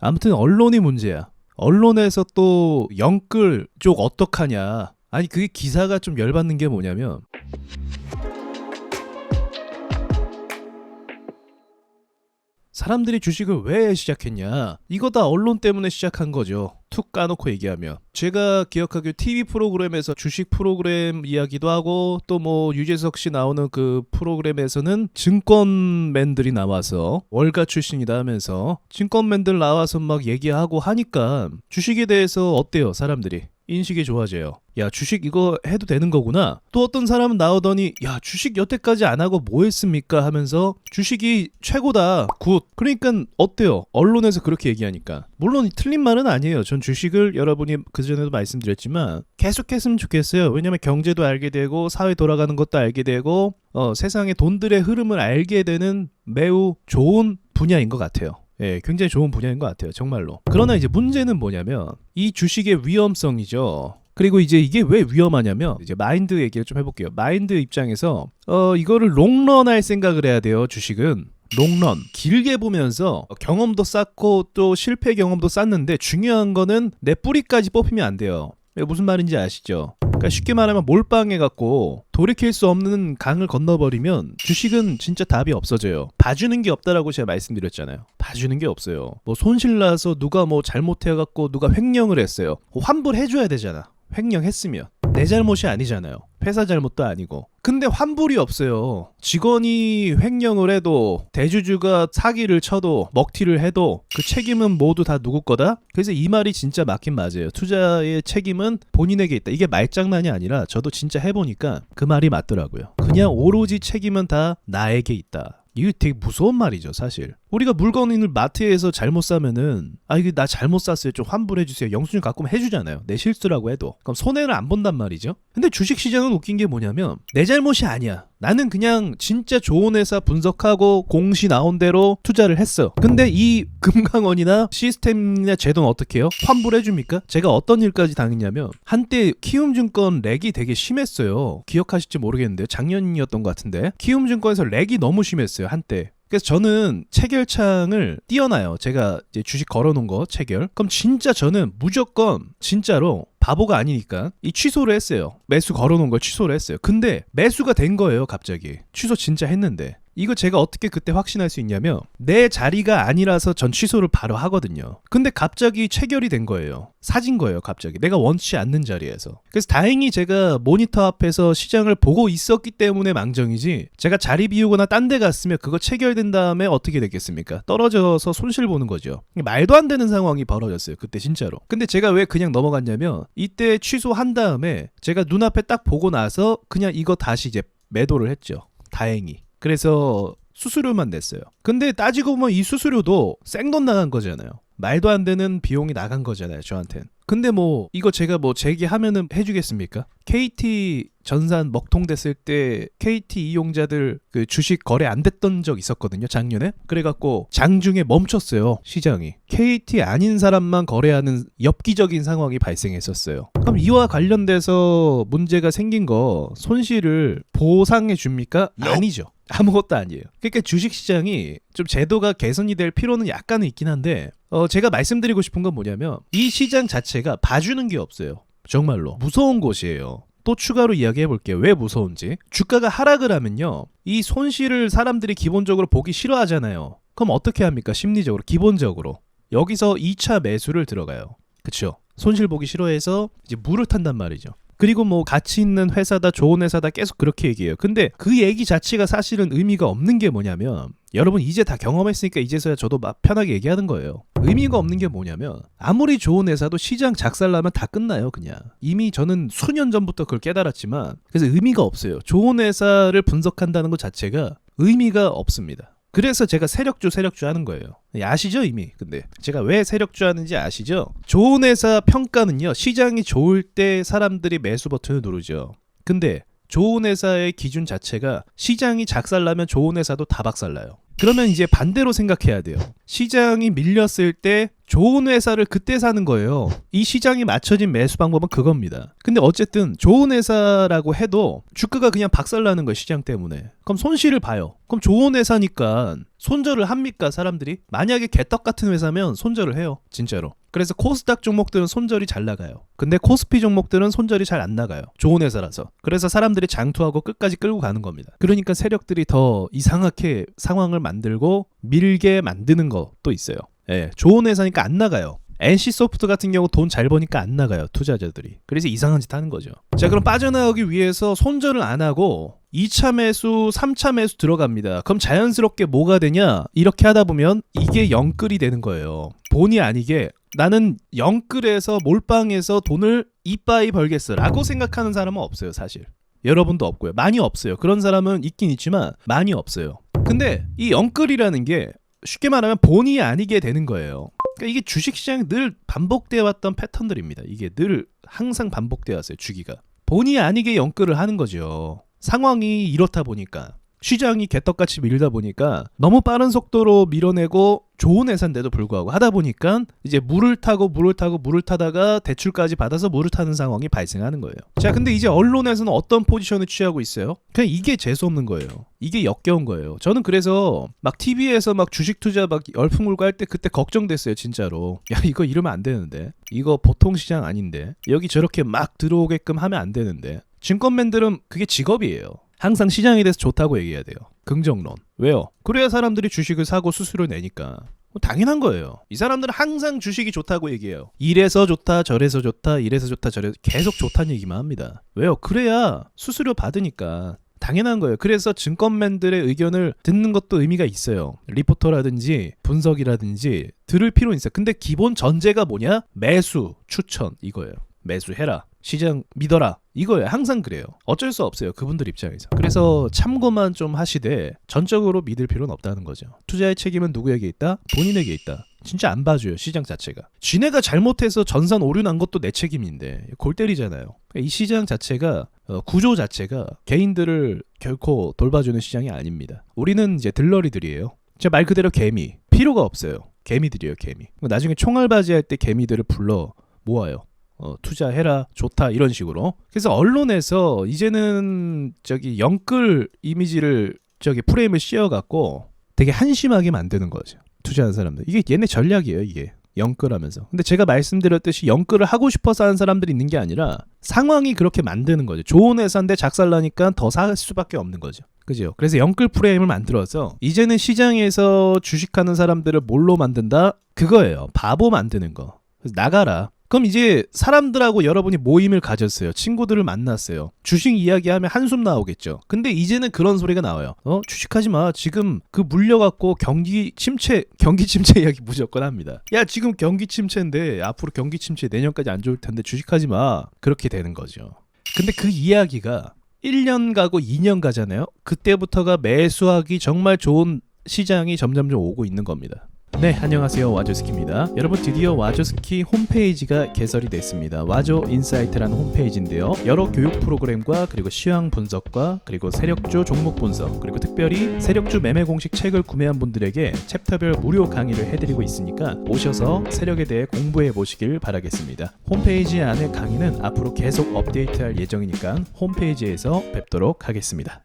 아무튼 언론이 문제야. 언론에서 또 영끌 쪽 어떡하냐. 아니 그게 기사가 좀 열받는 게 뭐냐면 사람들이 주식을 왜 시작했냐. 이거 다 언론 때문에 시작한 거죠. 툭 까놓고 얘기하면. 제가 기억하기로 TV 프로그램에서 주식 프로그램 이야기도 하고 또 뭐 유재석 씨 나오는 그 프로그램에서는 증권맨들이 나와서 월가 출신이다 하면서 증권맨들 나와서 막 얘기하고 하니까 주식에 대해서 어때요 사람들이? 인식이 좋아져요. 야 주식 이거 해도 되는 거구나. 또 어떤 사람은 나오더니 야 주식 여태까지 안 하고 뭐 했습니까 하면서 주식이 최고다 굿. 그러니까 어때요 언론에서 그렇게 얘기하니까. 물론 틀린 말은 아니에요. 전 주식을 여러분이 그전에도 말씀드렸지만 계속 했으면 좋겠어요. 왜냐면 경제도 알게 되고 사회 돌아가는 것도 알게 되고 세상의 돈들의 흐름을 알게 되는 매우 좋은 분야인 것 같아요. 예, 굉장히 좋은 분야인 것 같아요. 정말로. 그러나 이제 문제는 뭐냐면 이 주식의 위험성이죠. 그리고 이제 이게 왜 위험하냐면 이제 마인드 얘기를 좀 해볼게요. 마인드 입장에서 이거를 롱런할 생각을 해야 돼요. 주식은. 롱런. 길게 보면서 경험도 쌓고 또 실패 경험도 쌓는데 중요한 거는 내 뿌리까지 뽑히면 안 돼요. 무슨 말인지 아시죠? 그러니까 쉽게 말하면 몰빵해갖고 돌이킬 수 없는 강을 건너버리면 주식은 진짜 답이 없어져요. 봐주는 게 없다라고 제가 말씀드렸잖아요. 봐주는 게 없어요. 뭐 손실나서 누가 뭐 잘못해갖고 누가 횡령을 했어요. 환불해줘야 되잖아. 횡령했으면. 내 잘못이 아니잖아요. 회사 잘못도 아니고. 근데 환불이 없어요. 직원이 횡령을 해도 대주주가 사기를 쳐도 먹튀를 해도 그 책임은 모두 다 누구 거다? 그래서 이 말이 진짜 맞긴 맞아요. 투자의 책임은 본인에게 있다. 이게 말장난이 아니라 저도 진짜 해보니까 그 말이 맞더라고요. 그냥 오로지 책임은 다 나에게 있다. 이거 되게 무서운 말이죠 사실. 우리가 물건을 마트에서 잘못 사면은 이게 나 잘못 샀어요 좀 환불해주세요 영수증 갖고 오면 해주잖아요. 내 실수라고 해도. 그럼 손해를 안 본단 말이죠. 근데 주식시장은 웃긴 게 뭐냐면 내 잘못이 아니야. 나는 그냥 진짜 좋은 회사 분석하고 공시 나온 대로 투자를 했어. 근데 이 금강원이나 시스템이나 제도는 어떻게 해요? 환불해줍니까? 제가 어떤 일까지 당했냐면 한때 키움증권 렉이 되게 심했어요. 기억하실지 모르겠는데 작년이었던 것 같은데 키움증권에서 렉이 너무 심했어요 한때. 그래서 저는 체결창을 띄워놔요. 제가 이제 주식 걸어놓은 거 체결. 그럼 진짜 저는 무조건 진짜로 바보가 아니니까 이 취소를 했어요. 매수 걸어놓은 걸 취소를 했어요. 근데 매수가 된 거예요 갑자기. 취소 진짜 했는데. 이거 제가 어떻게 그때 확신할 수 있냐면 내 자리가 아니라서 전 취소를 바로 하거든요. 근데 갑자기 체결이 된 거예요. 사진 거예요 갑자기. 내가 원치 않는 자리에서. 그래서 다행히 제가 모니터 앞에서 시장을 보고 있었기 때문에 망정이지 제가 자리 비우거나 딴 데 갔으면 그거 체결된 다음에 어떻게 됐겠습니까? 떨어져서 손실 보는 거죠. 말도 안 되는 상황이 벌어졌어요 그때 진짜로. 근데 제가 왜 그냥 넘어갔냐면 이때 취소한 다음에 제가 눈앞에 딱 보고 나서 그냥 이거 다시 이제 매도를 했죠. 다행히. 그래서 수수료만 냈어요. 근데 따지고 보면 이 수수료도 생돈 나간 거잖아요. 말도 안 되는 비용이 나간 거잖아요 저한텐. 근데 뭐 이거 제가 뭐 제기하면은 해주겠습니까? KT 전산 먹통됐을 때 KT 이용자들 그 주식 거래 안 됐던 적 있었거든요 작년에. 그래갖고 장중에 멈췄어요 시장이. KT 아닌 사람만 거래하는 엽기적인 상황이 발생했었어요. 그럼 이와 관련돼서 문제가 생긴 거 손실을 보상해 줍니까? 아니죠. 아무것도 아니에요. 그러니까 주식시장이 좀 제도가 개선이 될 필요는 약간은 있긴 한데 제가 말씀드리고 싶은 건 뭐냐면 이 시장 자체가 봐주는 게 없어요. 정말로 무서운 곳이에요. 또 추가로 이야기해 볼게요. 왜 무서운지. 주가가 하락을 하면요 이 손실을 사람들이 기본적으로 보기 싫어하잖아요. 그럼 어떻게 합니까? 심리적으로 기본적으로 여기서 2차 매수를 들어가요. 그쵸? 손실 보기 싫어해서 이제 물을 탄단 말이죠. 그리고 뭐 가치 있는 회사다 좋은 회사다 계속 그렇게 얘기해요. 근데 그 얘기 자체가 사실은 의미가 없는 게 뭐냐면 여러분 이제 다 경험했으니까 이제서야 저도 막 편하게 얘기하는 거예요. 의미가 없는 게 뭐냐면 아무리 좋은 회사도 시장 작살나면 다 끝나요 그냥. 이미 저는 수년 전부터 그걸 깨달았지만 그래서 의미가 없어요. 좋은 회사를 분석한다는 것 자체가 의미가 없습니다. 그래서 제가 세력주 하는 거예요. 아시죠 이미. 근데 제가 왜 세력주 하는지 아시죠? 좋은 회사 평가는요 시장이 좋을 때 사람들이 매수 버튼을 누르죠. 근데 좋은 회사의 기준 자체가 시장이 작살나면 좋은 회사도 다 박살나요. 그러면 이제 반대로 생각해야 돼요. 시장이 밀렸을 때 좋은 회사를 그때 사는 거예요. 이 시장이 맞춰진 매수 방법은 그겁니다. 근데 어쨌든 좋은 회사라고 해도 주가가 그냥 박살나는 거예요. 시장 때문에. 그럼 손실을 봐요. 그럼 좋은 회사니까 손절을 합니까 사람들이? 만약에 개떡 같은 회사면 손절을 해요. 진짜로. 그래서 코스닥 종목들은 손절이 잘 나가요. 근데 코스피 종목들은 손절이 잘 안 나가요. 좋은 회사라서. 그래서 사람들이 장투하고 끝까지 끌고 가는 겁니다. 그러니까 세력들이 더 이상하게 상황을 만들고 밀게 만드는 것도 있어요. 예, 좋은 회사니까 안 나가요. NC소프트 같은 경우 돈 잘 버니까 안 나가요. 투자자들이. 그래서 이상한 짓 하는 거죠. 자, 그럼 빠져나가기 위해서 손절을 안 하고 2차 매수, 3차 매수 들어갑니다. 그럼 자연스럽게 뭐가 되냐? 이렇게 하다 보면 이게 영끌이 되는 거예요. 본의 아니게 나는 영끌에서 몰빵해서 돈을 이빠이 벌겠어 라고 생각하는 사람은 없어요. 사실. 여러분도 없고요. 많이 없어요. 그런 사람은 있긴 있지만 많이 없어요. 근데 이 영끌이라는 게 쉽게 말하면 본의 아니게 되는 거예요. 그러니까 이게 주식시장이 늘 반복되어 왔던 패턴들입니다. 이게 늘 항상 반복되어 왔어요. 주기가. 본의 아니게 영끌을 하는 거죠. 상황이 이렇다 보니까. 시장이 개떡같이 밀다 보니까 너무 빠른 속도로 밀어내고 좋은 회사인데도 불구하고 하다 보니까 이제 물을 타다가 대출까지 받아서 물을 타는 상황이 발생하는 거예요. 자, 근데 이제 언론에서는 어떤 포지션을 취하고 있어요? 그냥 이게 재수없는 거예요. 이게 역겨운 거예요. 저는 그래서 막 TV에서 막 주식 투자 막 열풍 불고 할 때 그때 걱정됐어요. 진짜로. 야, 이거 이러면 안 되는데. 이거 보통 시장 아닌데. 여기 저렇게 막 들어오게끔 하면 안 되는데. 증권맨들은 그게 직업이에요. 항상 시장에 대해서 좋다고 얘기해야 돼요. 긍정론. 왜요? 그래야 사람들이 주식을 사고 수수료 내니까. 당연한 거예요. 이 사람들은 항상 주식이 좋다고 얘기해요. 이래서 좋다, 저래서 좋다, 이래서 좋다, 저래서 계속 좋다는 얘기만 합니다. 왜요? 그래야 수수료 받으니까. 당연한 거예요. 그래서 증권맨들의 의견을 듣는 것도 의미가 있어요. 리포터라든지 분석이라든지 들을 필요는 있어요. 근데 기본 전제가 뭐냐? 매수, 추천 이거예요. 매수해라. 시장 믿어라. 이거예요. 항상 그래요. 어쩔 수 없어요. 그분들 입장에서. 그래서 참고만 좀 하시되 전적으로 믿을 필요는 없다는 거죠. 투자의 책임은 누구에게 있다? 본인에게 있다. 진짜 안 봐줘요. 시장 자체가. 지네가 잘못해서 전산 오류 난 것도 내 책임인데 골 때리잖아요. 이 시장 자체가 구조 자체가 개인들을 결코 돌봐주는 시장이 아닙니다. 우리는 이제 들러리들이에요. 진짜 말 그대로 개미. 필요가 없어요. 개미들이에요. 개미. 나중에 총알바지 할 때 개미들을 불러 모아요. 투자해라 좋다 이런 식으로. 그래서 언론에서 이제는 저기 영끌 이미지를 저기 프레임을 씌워갖고 되게 한심하게 만드는 거죠. 투자하는 사람들. 이게 얘네 전략이에요. 이게 영끌하면서. 근데 제가 말씀드렸듯이 영끌을 하고 싶어서 하는 사람들이 있는 게 아니라 상황이 그렇게 만드는 거죠. 좋은 회사인데 작살나니까 더 살 수밖에 없는 거죠. 그죠? 그래서 영끌 프레임을 만들어서 이제는 시장에서 주식하는 사람들을 뭘로 만든다? 그거예요. 바보 만드는 거. 그래서 나가라. 그럼 이제 사람들하고 여러분이 모임을 가졌어요. 친구들을 만났어요. 주식 이야기하면 한숨 나오겠죠. 근데 이제는 그런 소리가 나와요. 주식하지 마. 지금 그 물려갖고 경기 침체 이야기 무조건 합니다. 야, 지금 경기 침체인데 앞으로 경기 침체 내년까지 안 좋을 텐데 주식하지 마. 그렇게 되는 거죠. 근데 그 이야기가 1년 가고 2년 가잖아요. 그때부터가 매수하기 정말 좋은 시장이 점점점 오고 있는 겁니다. 네, 안녕하세요. 와조스키입니다. 여러분, 드디어 와조스키 홈페이지가 개설이 됐습니다. 와조 인사이트라는 홈페이지인데요. 여러 교육 프로그램과 그리고 시황 분석과 그리고 세력주 종목 분석, 그리고 특별히 세력주 매매 공식 책을 구매한 분들에게 챕터별 무료 강의를 해드리고 있으니까 오셔서 세력에 대해 공부해 보시길 바라겠습니다. 홈페이지 안에 강의는 앞으로 계속 업데이트할 예정이니까 홈페이지에서 뵙도록 하겠습니다.